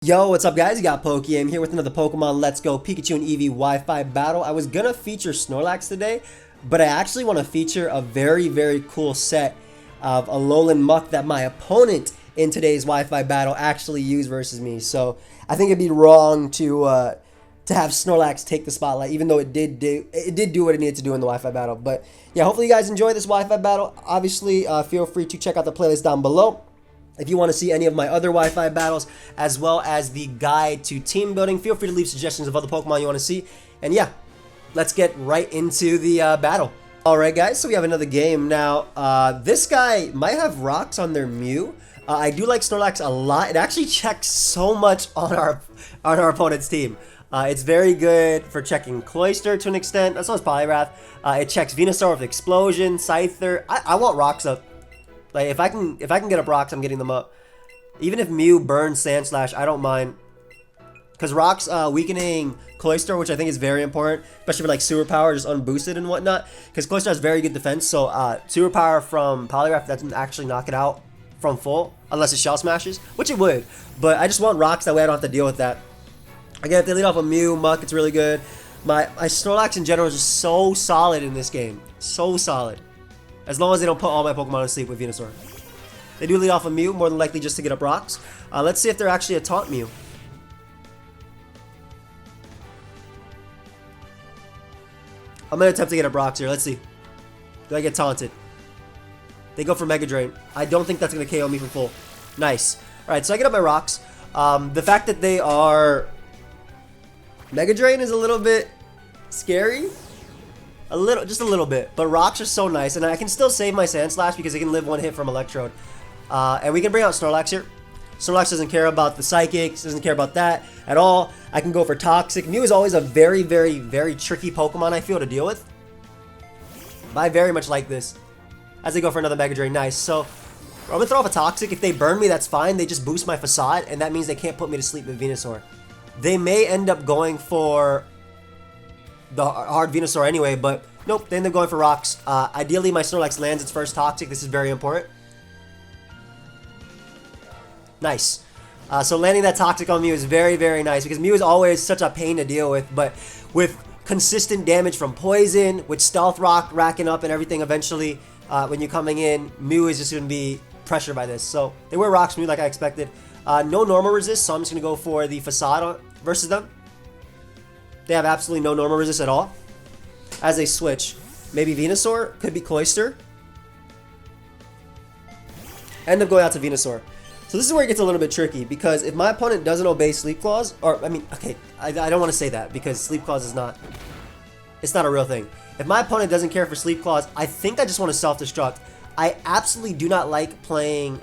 Yo, what's up guys? You got pokeaim here with another Pokemon Let's Go Pikachu and Eevee Wi-Fi battle. I was gonna feature Snorlax today, but I actually want to feature a very cool set of Alolan Muck that my opponent in today's Wi-Fi battle actually used versus me. So I think it'd be wrong to have Snorlax take the spotlight, even though it did do what it needed to do in the Wi-Fi battle. But yeah, hopefully you guys enjoy this Wi-Fi battle. Obviously, feel free to check out the playlist down below if you want to see any of my other Wi-Fi battles, as well as the guide to team building. Feel free to leave suggestions of other Pokemon you want to see. And yeah, let's get right into the battle. Alright guys, so we have another game. Now, this guy might have rocks on their Mew. I do like Snorlax a lot. It actually checks so much on our opponent's team. It's very good for checking Cloyster to an extent, as well as Poliwrath. It checks Venusaur with Explosion, Scyther. I want rocks up. Like if I can get up rocks, I'm getting them up. Even if Mew burns Sandslash, I don't mind. Because rocks weakening Cloyster, which I think is very important, especially for like Sewer Power, just unboosted and whatnot. Because Cloyster has very good defense, so Sewer Power from Poliwrath doesn't actually knock it out from full, unless it Shell Smashes, which it would. But I just want rocks, that way I don't have to deal with that. Again, if they lead off a Mew, Muck, it's really good. My Snorlax in general is just so solid in this game. So solid. As long as they don't put all my Pokemon to sleep with Venusaur. They do lead off a Mew, more than likely just to get up rocks. Let's see if they're actually a taunt Mew. I'm going to attempt to get up rocks here. Let's see. Do I get taunted? They go for Mega Drain. I don't think that's going to KO me from full. Nice. Alright, so I get up my rocks. The fact that they are Mega Drain is a little bit scary. Just a little bit. But rocks are so nice, and I can still save my Sandslash because it can live one hit from Electrode. And we can bring out Snorlax here. Snorlax doesn't care about the Psychics, doesn't care about that at all. I can go for Toxic. Mew is always a very tricky Pokemon, I feel, to deal with. But I very much like this. As they go for another Mega Drain, nice. So, I'm going to throw off a Toxic. If they burn me, that's fine. They just boost my Facade, and that means they can't put me to sleep with Venusaur. They may end up going for the hard Venusaur anyway, but nope, they end up going for rocks. Ideally, my Snorlax lands its first Toxic. This is very important. Nice. So landing that Toxic on Mew is very nice, because Mew is always such a pain to deal with, but with consistent damage from Poison, with Stealth Rock racking up and everything eventually, when you're coming in, Mew is just going to be pressured by this. So they were rocks Mew like I expected. No normal resist, so I'm just going to go for the Facade versus them. They have absolutely no normal resist at all. As they switch, maybe Venusaur, could be Cloyster. End up going out to Venusaur. So this is where it gets a little bit tricky, because if my opponent doesn't obey Sleep Clause, or I mean, okay, I don't want to say that because Sleep Clause is not, it's not a real thing. If my opponent doesn't care for Sleep Clause, I think I just want to self-destruct. I absolutely do not like playing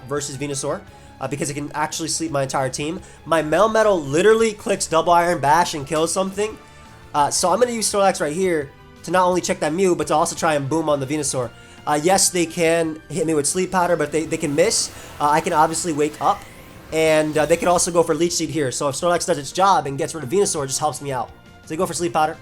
versus Venusaur. Because it can actually sleep my entire team. My Melmetal literally clicks Double Iron Bash and kills something. So I'm going to use Snorlax right here to not only check that Mew, but to also try and boom on the Venusaur. Yes, they can hit me with Sleep Powder, but they can miss. I can obviously wake up. And they can also go for Leech Seed here. So if Snorlax does its job and gets rid of Venusaur, it just helps me out. So they go for Sleep Powder.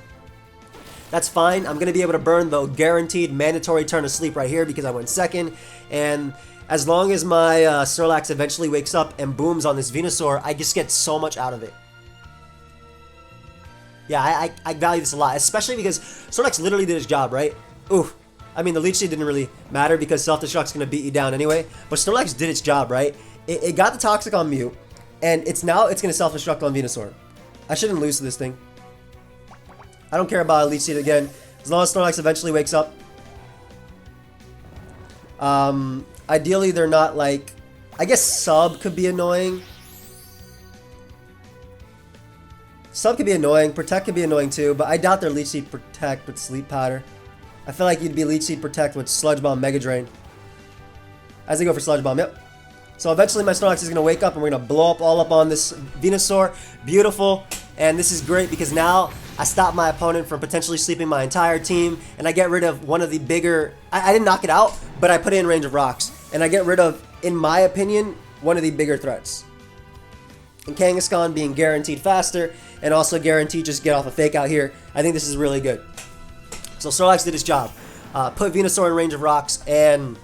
That's fine. I'm going to be able to burn the guaranteed mandatory turn to sleep right here because I went second. And as long as my Snorlax eventually wakes up and booms on this Venusaur, I just get so much out of it. Yeah, I value this a lot, especially because Snorlax literally did his job, right? Ooh, I mean, the Leech Seed didn't really matter because Self-Destruct's going to beat you down anyway. But Snorlax did its job, right? It got the Toxic on Mew, and it's going to Self-Destruct on Venusaur. I shouldn't lose to this thing. I don't care about a Leech Seed again, as long as Snorlax eventually wakes up. Ideally, they're not like, I guess Sub could be annoying. Sub could be annoying. Protect could be annoying too, but I doubt they're Leech Seed Protect with Sleep Powder. I feel like you'd be Leech Seed Protect with Sludge Bomb Mega Drain. As they go for Sludge Bomb, yep. So eventually my Snorlax is going to wake up and we're going to blow up all up on this Venusaur. Beautiful. And this is great because now I stop my opponent from potentially sleeping my entire team, and I get rid of one of the bigger, I didn't knock it out, but I put it in range of rocks. And I get rid of, in my opinion, one of the bigger threats. And Kangaskhan being guaranteed faster, and also guaranteed just get off a fake out here. I think this is really good. So Snorlax did his job. Put Venusaur in range of rocks, and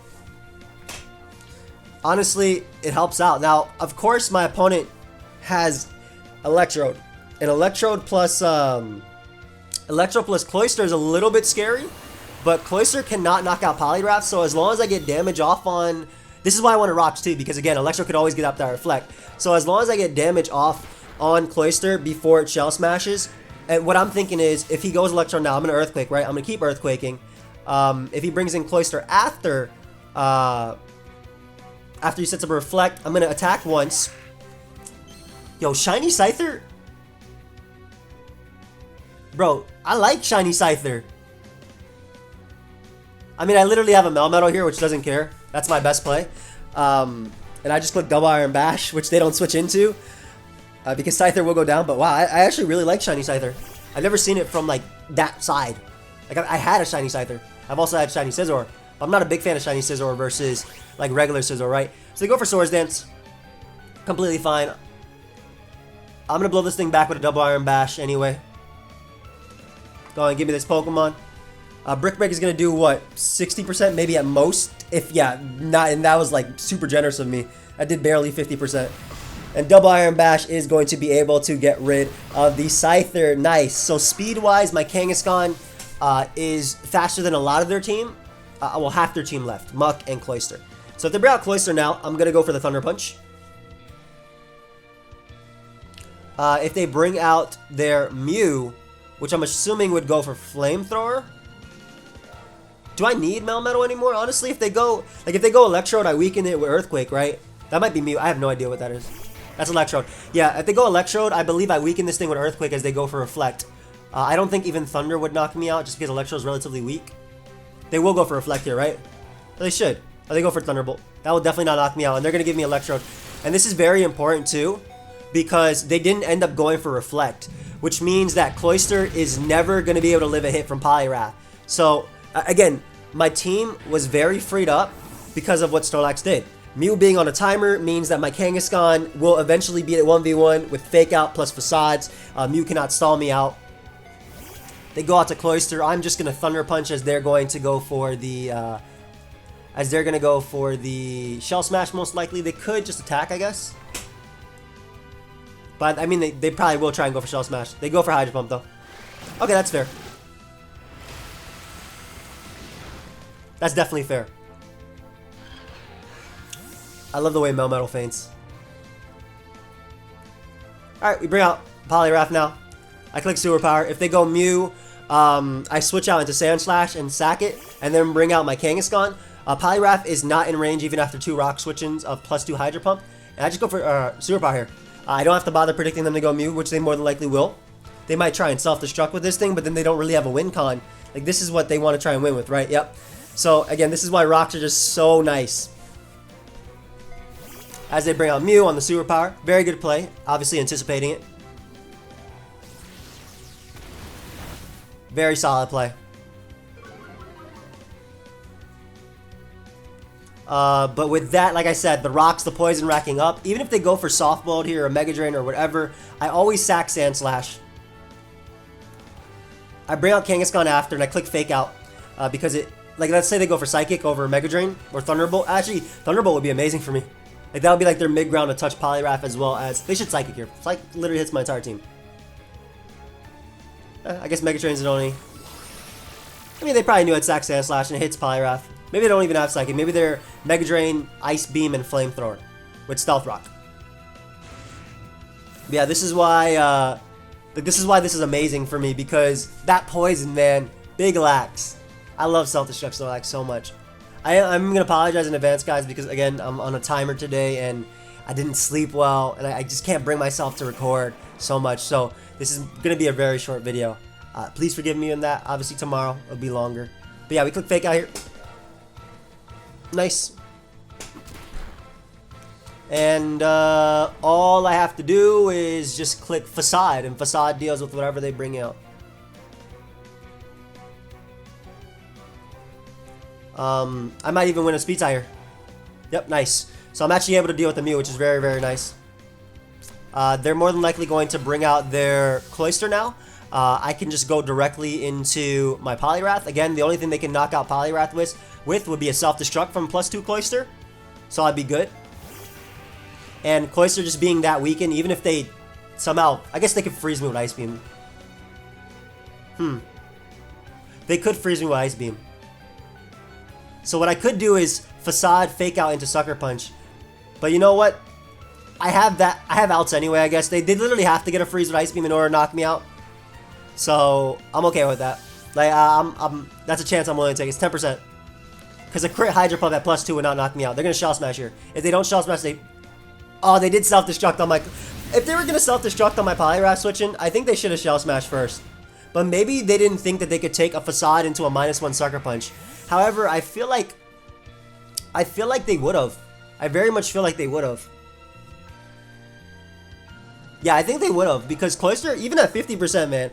honestly, it helps out. Now, of course, my opponent has Electrode. And Electrode plus Cloyster is a little bit scary, but Cloyster cannot knock out Poliwrath, so as long as I get damage off on... This is why I wanted Rocks too, because again, Electro could always get up that Reflect. So as long as I get damage off on Cloyster before it Shell Smashes, and what I'm thinking is, if he goes Electro now, I'm going to Earthquake, right? I'm going to keep Earthquaking. If he brings in Cloyster after he sets up a Reflect, I'm going to attack once. Yo, Shiny Scyther? Bro, I like Shiny Scyther. I mean, I literally have a Melmetal here, which doesn't care. That's my best play. And I just click Double Iron Bash, which they don't switch into. Because Scyther will go down. But wow, I actually really like Shiny Scyther. I've never seen it from, like, that side. Like, I had a Shiny Scyther. I've also had Shiny Scizor. But I'm not a big fan of Shiny Scizor versus, like, regular Scizor, right? So they go for Swords Dance. Completely fine. I'm going to blow this thing back with a Double Iron Bash anyway. Go ahead and give me this Pokemon. Brick Break is going to do, what, 60% maybe at most? If, yeah, not, and that was, like, super generous of me. I did barely 50%. And Double Iron Bash is going to be able to get rid of the Scyther. Nice. So, speed-wise, my Kangaskhan is faster than a lot of their team. Well, half their team left. Muck and Cloyster. So, if they bring out Cloyster now, I'm going to go for the Thunder Punch. If they bring out their Mew, which I'm assuming would go for Flamethrower. Do I need Melmetal anymore? Honestly, if they go Electrode, I weaken it with Earthquake, right? That might be Mew. I have no idea what that is. That's Electrode. Yeah, if they go Electrode, I believe I weaken this thing with Earthquake as they go for Reflect. I don't think even Thunder would knock me out just because Electrode is relatively weak. They will go for Reflect here, right? They should. Or they go for Thunderbolt. That will definitely not knock me out, and they're going to give me Electrode. And this is very important, too, because they didn't end up going for Reflect, which means that Cloyster is never going to be able to live a hit from Poliwrath. So, again, my team was very freed up because of what Snorlax did. Mew being on a timer means that my Kangaskhan will eventually beat it 1v1 with Fake Out plus Facades. Mew cannot stall me out. They go out to Cloyster. I'm just going to Thunder Punch as they're going to go for the... Shell Smash most likely. They could just attack, I guess. But, I mean, they probably will try and go for Shell Smash. They go for Hydro Pump, though. Okay, that's fair. That's definitely fair. I love the way Melmetal feints. Alright, we bring out Poliwrath now. I click Sewer Power. If they go Mew, I switch out into Sand Slash and sack it, and then bring out my Kangaskhan. Poliwrath is not in range even after 2 Rock Switch-ins of +2 Hydro Pump. And I just go for Sewer Power here. I don't have to bother predicting them to go Mew, which they more than likely will. They might try and self-destruct with this thing, but then they don't really have a win con. Like, this is what they want to try and win with, right? Yep. So, again, this is why Rocks are just so nice. As they bring out Mew on the Sewer Power. Very good play. Obviously anticipating it. Very solid play. But with that, like I said, the Rocks, the Poison racking up. Even if they go for Soft Mold here or Mega Drain or whatever, I always sack Sand Slash. I bring out Kangaskhan after and I click Fake Out. Because it, like, let's say they go for Psychic over Mega Drain or Thunderbolt. Actually, Thunderbolt would be amazing for me. Like, that would be like their mid-ground to touch Poliwrath as well as... They should Psychic here. Psychic literally hits my entire team. I guess Mega Drain's the only... I mean, they probably knew I'd sack Sand Slash and it hits Poliwrath. Maybe they don't even have Psychic. Maybe they're Mega Drain, Ice Beam, and Flamethrower with Stealth Rock. But yeah, this is why this is amazing for me because that Poison, man, big lax. I love Self-Destruct Snorlax so much. I'm gonna apologize in advance, guys, because again, I'm on a timer today and I didn't sleep well, and I just can't bring myself to record so much. So this is gonna be a very short video. Please forgive me on that. Obviously tomorrow it'll be longer. But yeah, we click Fake Out here. Nice. And all I have to do is just click Facade, and Facade deals with whatever they bring out. I might even win a speed tie here. Yep, nice. So I'm actually able to deal with the Mew, which is very, very nice. They're more than likely going to bring out their Cloyster now. I can just go directly into my Poliwrath. Again, the only thing they can knock out Poliwrath with would be a self-destruct from +2 Cloyster. So I'd be good. And Cloyster just being that weakened, even if they somehow... I guess they could freeze me with Ice Beam. They could freeze me with Ice Beam. So what I could do is Facade, Fake Out into Sucker Punch. But you know what? I have outs anyway, I guess. They literally have to get a freeze with Ice Beam in order to knock me out. So I'm okay with that. Like, that's a chance I'm willing to take. It's 10%. Because a crit Hydro Pump at +2 would not knock me out. They're going to Shell Smash here. If they don't Shell Smash, they... Oh, they did self-destruct on my... If they were going to self-destruct on my Poliwrath switching, I think they should have Shell Smash first. But maybe they didn't think that they could take a Facade into a -1 Sucker Punch. However, I feel like they would have. I very much feel like they would have. Yeah, I think they would have. Because Cloyster, even at 50%, man...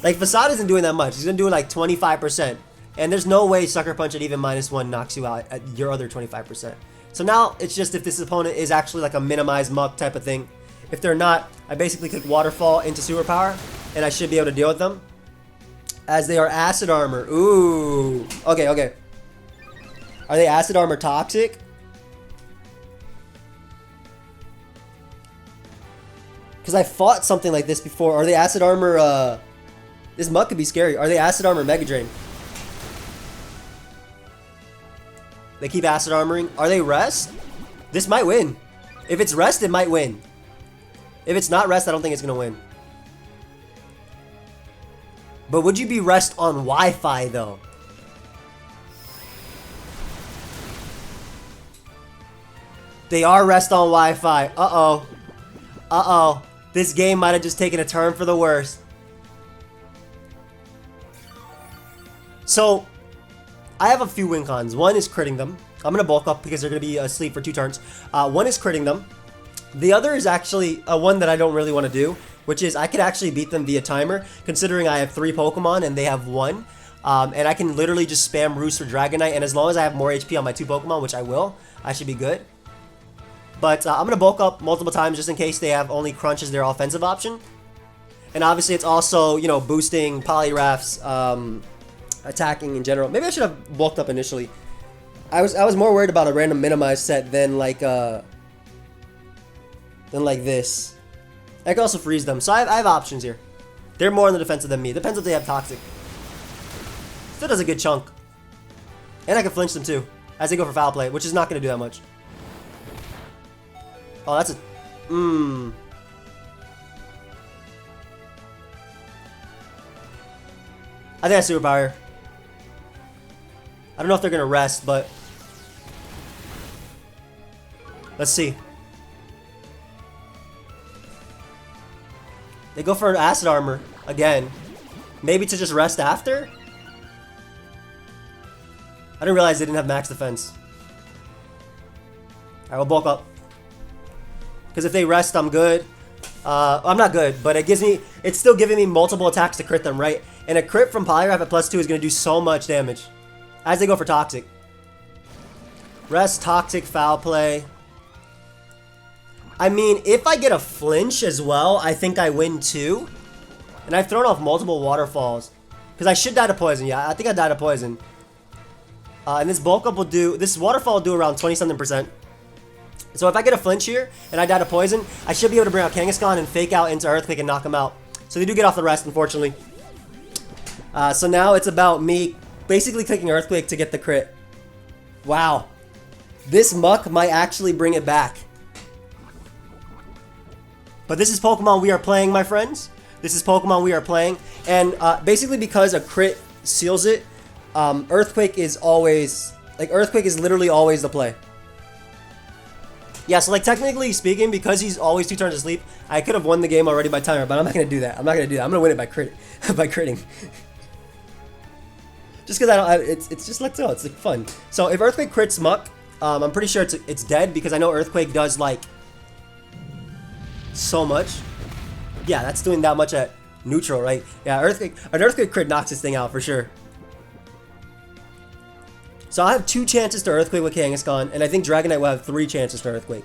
Like, Facade isn't doing that much. He's going to do like 25%. And there's no way Sucker Punch at even -1 knocks you out at your other 25%. So now, it's just if this opponent is actually like a minimized muck type of thing. If they're not, I basically click Waterfall into Superpower. And I should be able to deal with them. As they are Acid Armor. Ooh. Okay, okay. Are they Acid Armor Toxic? Because I fought something like this before. Are they Acid Armor, This muck could be scary. Are they Acid Armor Mega Drain? They keep Acid Armoring. Are they Rest? This might win. If it's Rest, it might win. If it's not Rest, I don't think it's going to win. But would you be Rest on Wi-Fi, though? They are Rest on Wi-Fi. Uh-oh. Uh-oh. This game might have just taken a turn for the worse. So, I have a few win cons. One is critting them. I'm going to bulk up because they're going to be asleep for 2 turns. One is critting them. The other is actually one that I don't really want to do, which is I could actually beat them via timer, considering I have 3 Pokemon and they have 1. And I can literally just spam Roost or Dragonite, and as long as I have more HP on my 2 Pokemon, which I will, I should be good. But I'm going to bulk up multiple times just in case they have only Crunch as their offensive option. And obviously it's also, you know, boosting Poliwrath's attacking in general. Maybe I should have bulked up initially. I was more worried about a random minimized set than like this. I can also freeze them, so I have options here. They're more on the defensive than me. Depends if they have Toxic. Still does a good chunk. And I can flinch them too, as they go for Foul Play, which is not going to do that much. Oh, that's a... I think that's Superpower. I don't know if they're going to Rest, but... Let's see. They go for an Acid Armor again. Maybe to just Rest after? I didn't realize they didn't have max defense. Alright, we'll bulk up. Because if they Rest, I'm good. I'm not good, but it's still giving me multiple attacks to crit them, right? And a crit from Poliwrath at +2 is going to do so much damage. As they go for Toxic. Rest, Toxic, Foul Play. I mean, if I get a flinch as well, I think I win too. And I've thrown off multiple Waterfalls. Because I should die to Poison. Yeah, I think I died to Poison. And this bulk up will do... This Waterfall will do around 20-something%. So if I get a flinch here, and I die to Poison, I should be able to bring out Kangaskhan and Fake Out into Earthquake and knock him out. So they do get off the Rest, unfortunately. So now it's about me basically clicking Earthquake to get the crit. Wow. This muck might actually bring it back. But this is Pokemon we are playing, my friends. This is Pokemon we are playing. And basically because a crit seals it, Earthquake is always... Like, Earthquake is literally always the play. Yeah, so like technically speaking, because he's always 2 turns asleep, I could have won the game already by timer, but I'm not going to do that. I'm not going to do that. I'm going to win it by by critting. Just because I don't... It's just let's go. It's like fun. So if Earthquake crits Muck, I'm pretty sure it's dead because I know Earthquake does like... so much. Yeah, that's doing that much at neutral, right? Yeah, an Earthquake crit knocks this thing out for sure. So I have 2 chances to Earthquake with Kangaskhan, and I think Dragonite will have 3 chances to Earthquake.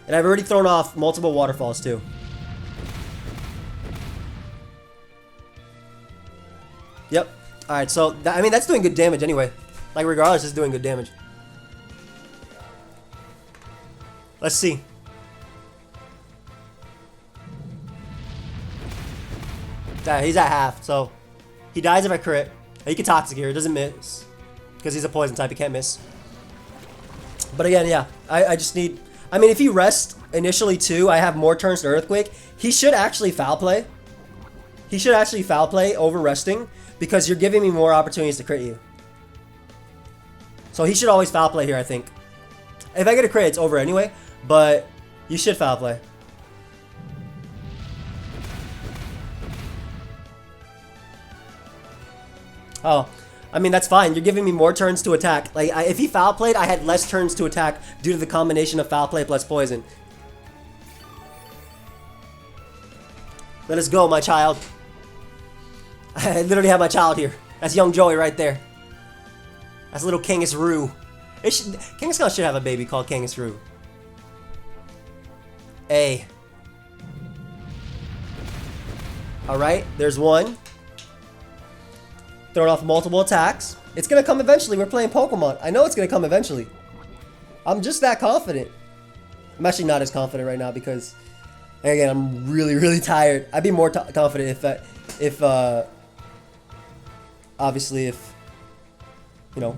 And I've already thrown off multiple Waterfalls too. Yep. Alright, so, I mean, that's doing good damage anyway. Like, regardless, it's doing good damage. Let's see. He's at half, so he dies if I crit. He can Toxic here. It doesn't miss because he's a poison type. He can't miss. But again, yeah, I just need... I mean, if he rests initially too, I have more turns to Earthquake. He should actually foul play. He should actually foul play over resting because you're giving me more opportunities to crit you. So he should always foul play here, I think. If I get a crit, it's over anyway, but you should foul play. Oh, I mean, that's fine. You're giving me more turns to attack. Like, if he foul played, I had less turns to attack due to the combination of foul play plus poison. Let us go, my child. I literally have my child here. That's young Joey right there. That's little Kangaskhan. Kangaskhan should have a baby called Kangaskhan. A. Alright, there's one. Throwing off multiple attacks. It's gonna come eventually. We're playing Pokemon. I know it's gonna come eventually. I'm just that confident. I'm actually not as confident right now because, again, I'm really, really tired. I'd be more confident if obviously, if, you know,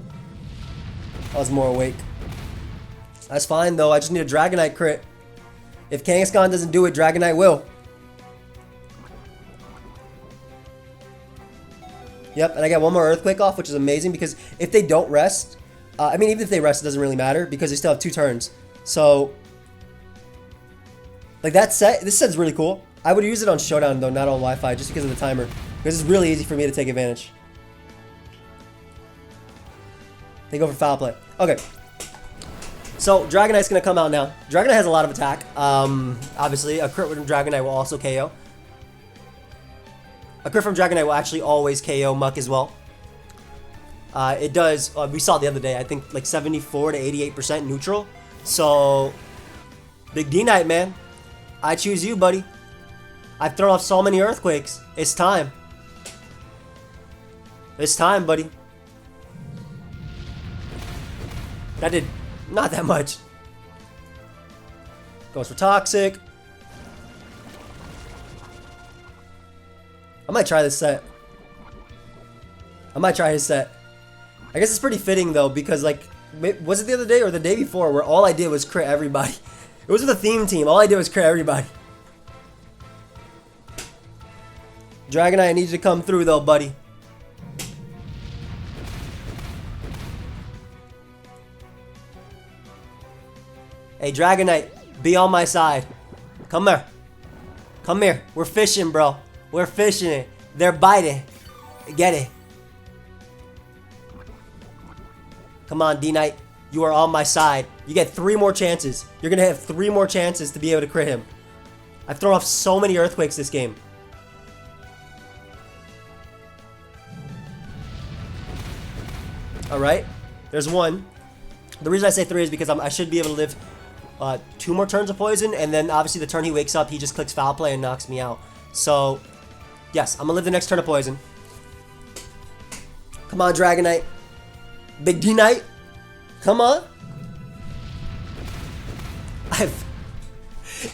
I was more awake. That's fine, though. I just need a Dragonite crit. If Kangaskhan doesn't do it, Dragonite will. Yep, and I got one more Earthquake off, which is amazing because if they don't rest, I mean, even if they rest, it doesn't really matter because they still have 2 turns. So, like that set, this set's really cool. I would use it on Showdown, though, not on Wi-Fi, just because of the timer. Because it's really easy for me to take advantage. They go for foul play. Okay. So, Dragonite's going to come out now. Dragonite has a lot of attack. Obviously, a crit with Dragonite will also KO. A crit from Dragonite will actually always KO Muck as well. It does, we saw the other day, I think like 74 to 88% neutral. So, Big D-Knight, man. I choose you, buddy. I've thrown off so many Earthquakes. It's time. It's time, buddy. That did not that much. Goes for Toxic. I might try this set. I might try his set. I guess it's pretty fitting though because like, was it the other day or the day before where all I did was crit everybody? It was with a theme team. All I did was crit everybody. Dragonite, I need you to come through though, buddy. Hey, Dragonite, be on my side. Come here. Come here. We're fishing, bro. We're fishing it. They're biting. Get it. Come on, D-Knight. You are on my side. You get 3 more chances. You're going to have 3 more chances to be able to crit him. I've thrown off so many Earthquakes this game. Alright. There's 1. The reason I say 3 is because I should be able to live 2 more turns of poison. And then obviously the turn he wakes up, he just clicks foul play and knocks me out. So, yes, I'm going to live the next turn of poison. Come on, Dragonite. Big D-Knight. Come on.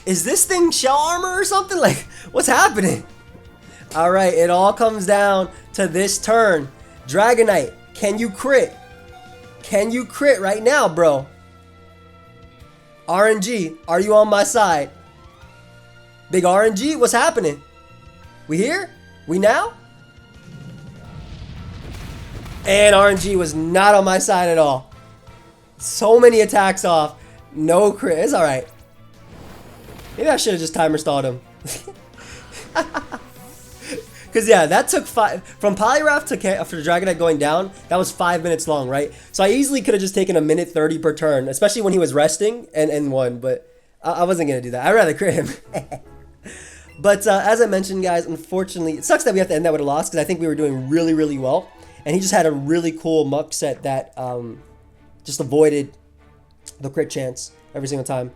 Is this thing shell armor or something? Like, what's happening? Alright, it all comes down to this turn. Dragonite, can you crit? Can you crit right now, bro? RNG, are you on my side? Big RNG, what's happening? We here? We now? And RNG was not on my side at all. So many attacks off. No crit. It's alright. Maybe I should have just timer stalled him. Because, yeah, that took 5... From Poliwrath to Dragonite going down, that was 5 minutes long, right? So I easily could have just taken a minute 30 per turn, especially when he was resting and won. But I wasn't going to do that. I'd rather crit him. But as I mentioned, guys, unfortunately, it sucks that we have to end that with a loss because I think we were doing really, really well. And he just had a really cool muck set that just avoided the crit chance every single time.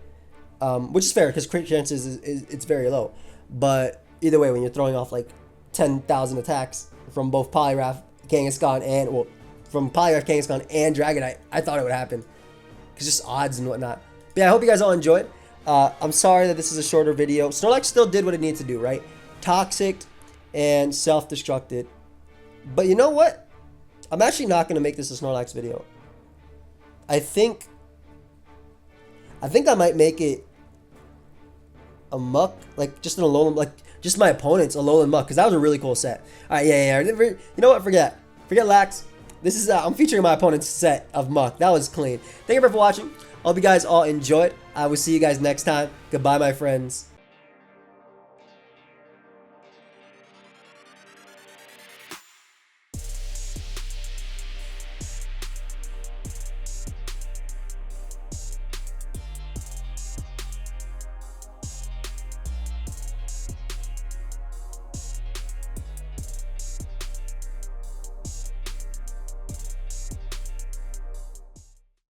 Which is fair because crit chances it's very low. But either way, when you're throwing off like 10,000 attacks from both Poliwrath, Kangaskhan, and, well, from Poliwrath, Kangaskhan, and Dragonite, I thought it would happen. Because just odds and whatnot. But yeah, I hope you guys all enjoyed. I'm sorry that this is a shorter video. Snorlax still did what it needed to do, right? Toxic, and self-destructed. But you know what? I'm actually not going to make this a Snorlax video. I think I might make it a Muck, like just an Alolan, like just my opponent's Alolan Muck, because that was a really cool set. All right, yeah. You know what? Forget Lax. This is I'm featuring my opponent's set of Muck. That was clean. Thank you for watching. I hope you guys all enjoyed. I will see you guys next time. Goodbye, my friends.